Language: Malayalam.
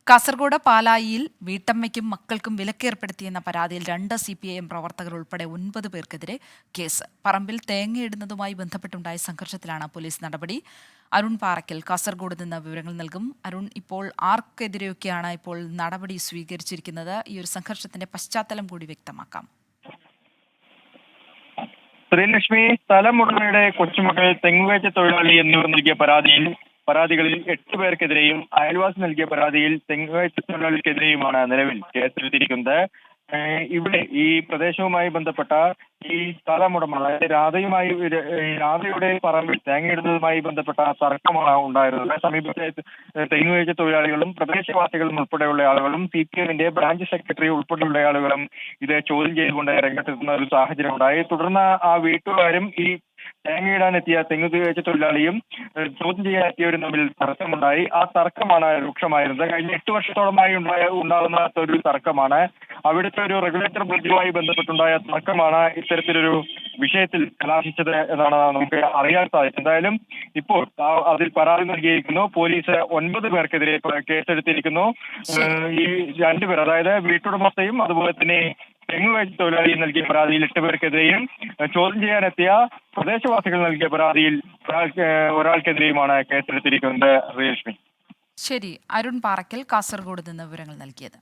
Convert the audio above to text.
കാസർഗോഡ് പാലായിയിൽ വീട്ടമ്മയ്ക്കും മക്കൾക്കും വിലക്കേർപ്പെടുത്തിയെന്ന പരാതിയിൽ 2 CPIM പ്രവർത്തകർ ഉൾപ്പെടെ 9 പേർക്കെതിരെ കേസ്. പറമ്പിൽ തേങ്ങയിടുന്നതുമായി ബന്ധപ്പെട്ടുണ്ടായ സംഘർഷത്തിലാണ് പോലീസ് നടപടി. അരുൺ പാറയ്ക്കൽ കാസർഗോഡ് നിന്ന് വിവരങ്ങൾ നൽകും. അരുൺ, ഇപ്പോൾ ആർക്കെതിരെയൊക്കെയാണ് ഇപ്പോൾ നടപടി സ്വീകരിച്ചിരിക്കുന്നത്? ഈ ഒരു സംഘർഷത്തിന്റെ പശ്ചാത്തലം കൂടി വ്യക്തമാക്കാം. ശ്രീലക്ഷ്മി, സ്ഥലമുടമയുടെ കൊച്ചുമകൾ, തെങ്ങുകയറ്റ തൊഴിലാളി എന്നിവർ നൽകിയ പരാതികളിൽ 8 പേർക്കെതിരെയും അയൽവാസി നൽകിയ പരാതിയിൽ തെങ്ങുകയറ്റ തൊഴിലാളിക്കെതിരെയുമാണ് നിലവിൽ കേസെടുത്തിരിക്കുന്നത്. ഇവിടെ ഈ പ്രദേശവുമായി ബന്ധപ്പെട്ട ഈ സ്ഥലമുടമ, അതായത് രാധയുടെ പറമ്പിൽ തേങ്ങയിടുന്നതുമായി ബന്ധപ്പെട്ട തർക്കമാണ് ഉണ്ടായിരുന്നത്. സമീപത്തെ തെങ്ങുകയറ്റ തൊഴിലാളികളും പ്രദേശവാസികളും ഉൾപ്പെടെയുള്ള ആളുകളും CPIMന്റെ ബ്രാഞ്ച് സെക്രട്ടറി ഉൾപ്പെടെയുള്ള ആളുകളും ഇത് ചോദ്യം ചെയ്തുകൊണ്ട് രംഗത്തെത്തുന്ന ഒരു സാഹചര്യം ഉണ്ടായി. തുടർന്ന് ആ വീട്ടുകാരും ഈ തേങ്ങയിടാനെത്തിയ തെങ്ങുകയറ്റ തൊഴിലാളിയും ചോദ്യം ചെയ്യാനെത്തിയവരും തമ്മിൽ തർക്കമുണ്ടായി. ആ തർക്കമാണ് രൂക്ഷമായിരുന്നത്. കഴിഞ്ഞ 8 വർഷത്തോളമായി ഉണ്ടാകുന്ന ഒരു തർക്കമാണ്. അവിടുത്തെ ഒരു റെഗുലേറ്റർ ബ്രിഡ്ജുമായി ബന്ധപ്പെട്ടുണ്ടായ തർക്കമാണ് ഇത്തരത്തിലൊരു വിഷയത്തിൽ കലാശിച്ചത് എന്നാണ് നമുക്ക് അറിയാൻ സാധിച്ചത്. എന്തായാലും ഇപ്പോൾ അതിൽ പരാതി നൽകിയിരിക്കുന്നു. പോലീസ് 9 പേർക്കെതിരെ കേസെടുത്തിരിക്കുന്നു. ഈ 2 പേർ, അതായത് വീട്ടുടമസ്ഥയും അതുപോലെ തന്നെ തെങ്ങുകയറ്റ തൊഴിലാളി നൽകിയ പരാതിയിൽ 8 പേർക്കെതിരെയും ചോദ്യം ചെയ്യാനെത്തിയ പ്രദേശവാസികൾ നൽകിയ പരാതിയിൽ ഒരാൾക്കെതിരെയുമാണ് കേസെടുത്തിരിക്കുന്നത്. ശ്രീലക്ഷ്മി. ശരി, അരുൺ പാറയ്ക്കൽ കാസർഗോഡ് നിന്ന് വിവരങ്ങൾ നൽകിയത്.